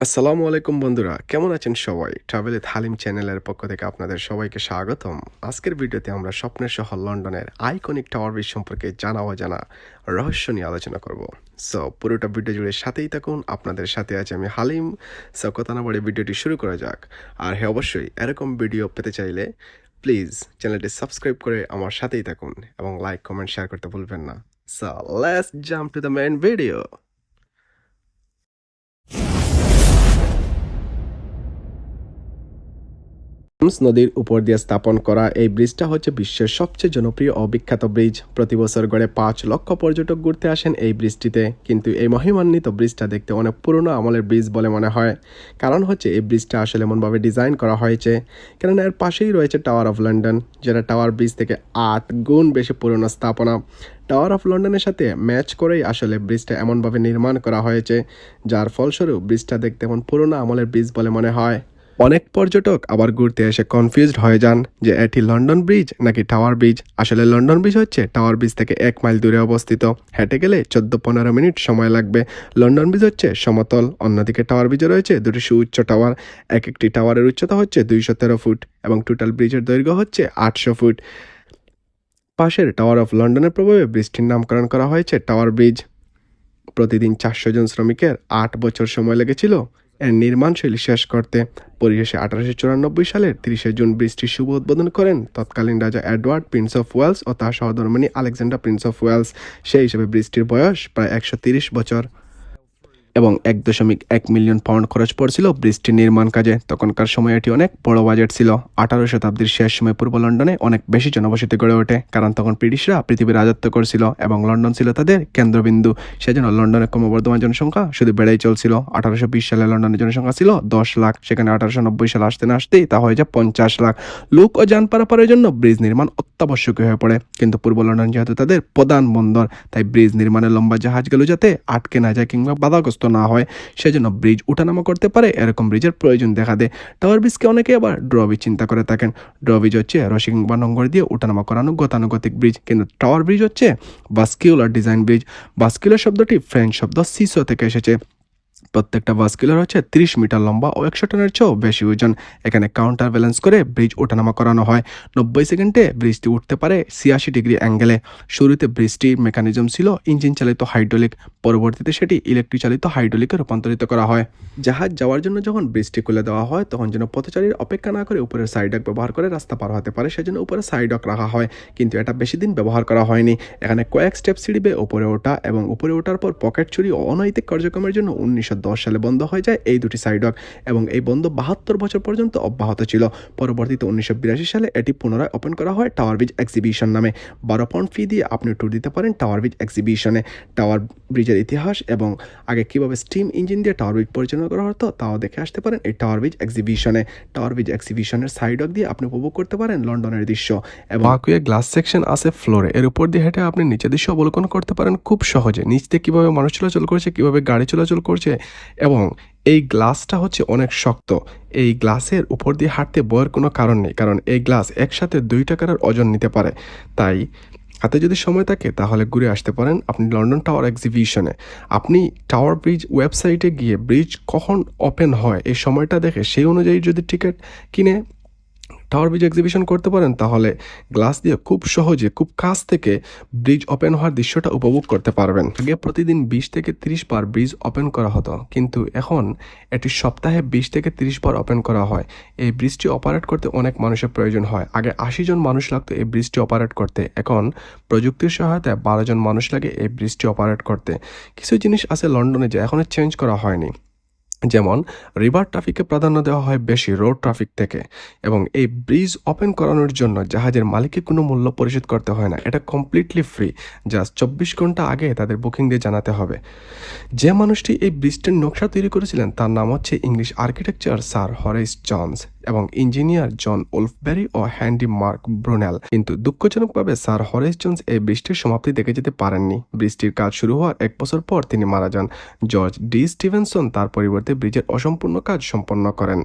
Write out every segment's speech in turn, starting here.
আসসালামু আলাইকুম বন্ধুরা, কেমন আছেন সবাই? ট্রাভেল উইথ হালিম চ্যানেলের পক্ষ থেকে আপনাদের সবাইকে স্বাগতম। আজকের ভিডিওতে আমরা স্বপ্নের শহর লন্ডনের আইকনিক টাওয়ার ব্রিজ সম্পর্কে জানা অজানা রহস্য নিয়ে আলোচনা করব। সো পুরোটা ভিডিও জুড়ে সাথেই থাকুন, আপনাদের সাথে আছে আমি হালিম। সো কথা না বলে ভিডিওটি শুরু করা যাক। আর হ্যাঁ, অবশ্যই এরকম ভিডিও পেতে চাইলে প্লিজ চ্যানেলটি সাবস্ক্রাইব করে আমার সাথেই থাকুন এবং লাইক কমেন্ট শেয়ার করতে ভুলবেন না। So let's jump to the main video. Thames নদীর উপর দিয়ে স্থাপন করা এই ব্রিজটা হচ্ছে বিশ্বের সবচেয়ে জনপ্রিয় ও বিখ্যাত ব্রিজ। প্রতি বছর গড়ে ৫ লক্ষ পর্যটক ঘুরতে আসেন এই ব্রিজটিতে। কিন্তু এই মহিমান্বিত ব্রিজটা দেখতে অনেক পুরনো আমলের ব্রিজ বলে মনে হয়। কারণ হচ্ছে এই ব্রিজটা আসলে এমনভাবে ডিজাইন করা হয়েছে, কেননা এর পাশেই রয়েছে টাওয়ার অফ লন্ডন, যেটা টাওয়ার ব্রিজ থেকে ৮ গুণ বেশি পুরনো স্থাপনা। টাওয়ার অফ লন্ডনের সাথে ম্যাচ করেই আসলে ব্রিজটা এমনভাবে নির্মাণ করা হয়েছে, যার ফলস্বরূপ ব্রিজটা দেখতে এমন পুরনো আমলের ব্রিজ বলে মনে হয়। অনেক পর্যটক আবার ঘুরতে এসে কনফিউজড হয়ে যান যে এটি লন্ডন ব্রিজ নাকি টাওয়ার ব্রিজ। আসলে লন্ডন ব্রিজ হচ্ছে টাওয়ার ব্রিজ থেকে ১ মাইল দূরে অবস্থিত। হেঁটে গেলে ১৪-১৫ মিনিট সময় লাগবে। লন্ডন ব্রিজ হচ্ছে সমতল, অন্যদিকে টাওয়ার ব্রিজে রয়েছে দুটি সুউচ্চ টাওয়ার। এক একটি টাওয়ারের উচ্চতা হচ্ছে ২১৩ ফুট এবং টোটাল ব্রিজের দৈর্ঘ্য হচ্ছে ৮০০ ফুট। পাশের টাওয়ার অফ লন্ডনের প্রভাবে ব্রিজটির নামকরণ করা হয়েছে টাওয়ার ব্রিজ। প্রতিদিন ৪০০ জন শ্রমিকের ৮ বছর সময় লেগেছিল এর নির্মাণশৈলী শেষ করতে। পরিশেষে ১৮৯৪ সালের ৩০শে জুন ব্রিজটির শুভ উদ্বোধন করেন তৎকালীন রাজা এডওয়ার্ড প্রিন্স অফ ওয়েলস ও তার সহধর্মিণী আলেকজান্ডার প্রিন্স অফ ওয়েলস। সেই হিসেবে ব্রিজটির বয়স প্রায় ১৩০ বছর এবং ১.১ মিলিয়ন পাউন্ড খরচ পড়ছিল ব্রিজটির নির্মাণ কাজে। তখনকার সময় এটি অনেক বড় বাজেট ছিল। ১৮ শতাব্দীর শেষ সময় পূর্ব লন্ডনে অনেক বেশি জনবসতি গড়ে ওঠে, কারণ তখন ব্রিটিশরা পৃথিবীর রাজত্ব করছিল এবং লন্ডন ছিল তাদের কেন্দ্রবিন্দু। সেজন্য লন্ডনের ক্রমবর্ধমান জনসংখ্যা শুধু বেড়েই চলছিল। ১৮২০ সালে লন্ডনের জনসংখ্যা ছিল ১০ লাখ, সেখানে ১৮৯০ সালে আসতে না আসতেই তা হয়ে যায় ৫০ লাখ। লোক ও যান পারাপারের জন্য ব্রিজ নির্মাণ অত্যাবশ্যকীয় হয়ে পড়ে। কিন্তু পূর্ব লন্ডন যেহেতু তাদের প্রধান বন্দর, তাই ব্রিজ নির্মাণের লম্বা জাহাজগুলো যাতে আটকে না যায় কিংবা বাধাগ্রস্ত না হয়, সেজন্য ব্রিজ উঠানামা করতে পারে এরকম ব্রিজের প্রয়োজন দেখা দেয়। টাওয়ার ব্রিজকে অনেকে আবার ড্রব্রিজ চিন্তা করে থাকেন। ড্রব্রিজ হচ্ছে রশি কিংবা নোঙর দিয়ে উঠানামা করানো গতানুগতিক ব্রিজ, কিন্তু টাওয়ার ব্রিজ হচ্ছে ভাস্কিউলার ডিজাইন ব্রিজ। ভাস্কিউলার শব্দটি ফ্রেঞ্চ শব্দ সিসো থেকে এসেছে। প্রত্যেকটা ভাস্কুলার হচ্ছে ৩০ মিটার লম্বা ও ১০০ টনের চেয়েও বেশি ওজন। এখানে কাউন্টার ব্যালেন্স করে ব্রিজ ওঠানামা করানো হয়। ৯০ সেকেন্ডে ব্রিজটি উঠতে পারে ৮৬ ডিগ্রি অ্যাঙ্গেলে। শুরুতে ব্রিজটির মেকানিজম ছিল ইঞ্জিন চালিত হাইড্রোলিক, পরবর্তীতে সেটি ইলেকট্রিক চালিত হাইড্রোলিকে রূপান্তরিত করা হয়। জাহাজ যাওয়ার জন্য যখন ব্রিজটি খুলে দেওয়া হয়, তখন যেন পথচারীর অপেক্ষা না করে উপরের সাইডক ব্যবহার করে রাস্তা পার হতে পারে, সেজন্য উপরে সাইডক রাখা হয়। কিন্তু এটা বেশি দিন ব্যবহার করা হয়নি। এখানে কয়েক স্টেপ সিঁড়ি বেয়ে উপরে ওঠা এবং উপরে ওঠার পর পকেট চুরি ও অনৈতিক কার্যক্রমের জন্য ১৯১০ সালে বন্ধ হয়ে যায় এই দুটি সাইডক, এবং এই বন্ধ ৭২ বছর পর্যন্ত অব্যাহত ছিল। পরবর্তীতে ১৯৮২ সালে এটি পুনরায় ওপেন করা হয় টাওয়ার ব্রিজ এক্সিবিশন নামে। ১২ পাউন্ড ফি দিয়ে আপনি ট্যুর দিতে পারেন টাওয়ার ব্রিজ এক্সিবিশনে। টাওয়ার ব্রিজের ইতিহাস এবং আগে কিভাবে স্টিম ইঞ্জিন দিয়ে টাওয়ার ব্রিজ পরিচালনা করা হতো তাও দেখে আসতে পারেন এই টাওয়ার ব্রিজ এক্সিবিশনে। টাওয়ার ব্রিজ এক্সিবিশনের সাইডক দিয়ে আপনি উপভোগ করতে পারেন লন্ডনের দৃশ্য এবং বাকুয়ে গ্লাস সেকশন আছে ফ্লোরে। এর উপর দিয়ে হেঁটে আপনি নিচের দৃশ্য অবলোকন করতে পারেন খুব সহজে। নিচ দিয়ে কীভাবে মানুষ চলাচল করছে, কীভাবে গাড়ি চলাচল করছে, এবং এই গ্লাসটা হচ্ছে অনেক শক্ত। এই গ্লাসের উপর দিয়ে হাঁটতে ভয়ের কোনো কারণ নেই, কারণ এই গ্লাস একসাথে ২ টাকার ওজন নিতে পারে। তাই হাতে যদি সময় থাকে তাহলে ঘুরে আসতে পারেন আপনি লন্ডন টাওয়ার এক্সিবিশনে। আপনি টাওয়ার ব্রিজ ওয়েবসাইটে গিয়ে ব্রিজ কখন ওপেন হয় এই সময়টা দেখে সেই অনুযায়ী যদি টিকিট কিনে টাওয়ার ব্রিজ এক্সিবিশন করতে পারেন, তাহলে গ্লাস দিয়ে খুব সহজে খুব কাছ থেকে ব্রিজ ওপেন হওয়ার দৃশ্যটা উপভোগ করতে পারবেন। আগে প্রতিদিন ২০ থেকে ৩০ বার ব্রিজ ওপেন করা হতো, কিন্তু এখন এটি সপ্তাহে ২০ থেকে ৩০ বার ওপেন করা হয়। এই ব্রিজটি অপারেট করতে অনেক মানুষের প্রয়োজন হয়। আগে ৮০ জন মানুষ লাগতো এই ব্রিজটি অপারেট করতে, এখন প্রযুক্তির সহায়তায় ১২ জন মানুষ লাগে এই ব্রিজটি অপারেট করতে। কিছু জিনিস আছে লন্ডনে যে এখনও চেঞ্জ করা হয়নি, যেমন রিভার ট্রাফিককে প্রাধান্য দেওয়া হয় বেশি রোড ট্রাফিক থেকে, এবং এই ব্রিজ ওপেন করানোর জন্য জাহাজের মালিককে কোনো মূল্য পরিশোধ করতে হয় না। এটা কমপ্লিটলি ফ্রি। জাস্ট ২৪ ঘন্টা আগে তাদের বুকিং দিয়ে জানাতে হবে। যে মানুষটি এই ব্রিজটির নকশা তৈরি করেছিলেন তার নাম হচ্ছে ইংলিশ আর্কিটেকচার স্যার হরেস জনস এবং ইঞ্জিনিয়ার জন উলফবেরি ও হ্যান্ডি মার্ক ব্রুনেল। কিন্তু দুঃখজনকভাবে স্যার হরেস জনস এই ব্রিজটির সমাপ্তি দেখে যেতে পারেননি। ব্রিজটির কাজ শুরু হওয়ার ১ বছর পর তিনি মারা যান। জর্জ ডি স্টিভেনসন তার পরিবর্তে ব্রিজের অসম্পূর্ণ কাজ সম্পন্ন করেন।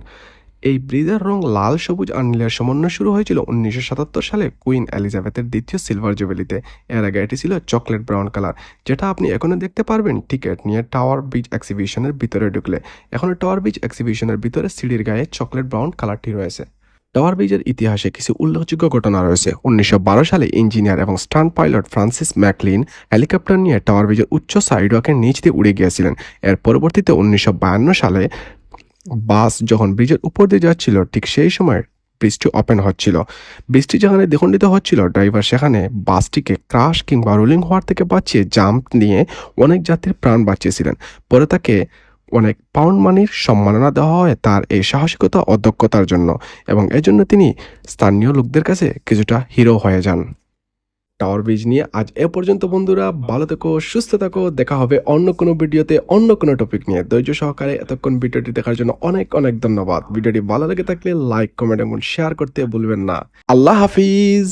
এই ব্রিজের রং লাল, সবুজ আর নীলের সমন্বয় শুরু হয়েছিল 1977 সালে কুইন এলিজাবেথের দ্বিতীয় সিলভার জুবিলিতে। এর আগে এটি ছিল চকলেট ব্রাউন কালার, যেটা আপনি এখনো দেখতে পারবেন টিকিট নিয়ে টাওয়ার ব্রিজ এক্সিবিশনের ভিতরে ঢুকলে। এখন টাওয়ার ব্রিজ এক্সিবিশনের ভিতরে সিঁড়ির গায়ে চকলেট ব্রাউন কালারটি রয়েছে। টাওয়ার ব্রিজের ইতিহাসে কিছু উল্লেখযোগ্য ঘটনা রয়েছে। 1912 সালে ইঞ্জিনিয়ার এবং stunt pilot Francis McClean helicopter নিয়ে টাওয়ার ব্রিজের উচ্চ সাইডওয়াকের নিচ দিয়ে উড়ে গিয়েছিলেন। এর পরবর্তীতে 1952 সালে বাস যখন ব্রিজের উপর দিয়ে যাচ্ছিল, ঠিক সেই সময় ব্রিজটি ওপেন হচ্ছিল। ব্রিজটি যেখানে দ্বিখণ্ডিত হচ্ছিল, ড্রাইভার সেখানে বাসটিকে ক্রাশ কিংবা রোলিং হওয়ার থেকে বাঁচিয়ে জাম্প নিয়ে অনেক যাত্রীর প্রাণ বাঁচিয়েছিলেন। পরে তাকে অনেক পাউন্ড মানির সম্মাননা দেওয়া হয় তার এই সাহসিকতা ও দক্ষতার জন্য, এবং এজন্য তিনি স্থানীয় লোকদের কাছে কিছুটা হিরো হয়ে যান। টাওয়ার ব্রিজ নিয়ে আজ এ পর্যন্ত বন্ধুরা। ভালো থেকো, সুস্থ থাকো, দেখা হবে অন্য কোনো ভিডিওতে অন্য কোনো টপিক নিয়ে। ধৈর্য সহকারে এতক্ষণ ভিডিওটি দেখার জন্য অনেক অনেক ধন্যবাদ। ভিডিওটি ভালো লেগে থাকলে লাইক, কমেন্ট এবং শেয়ার করতে ভুলবেন না। আল্লাহ হাফিজ।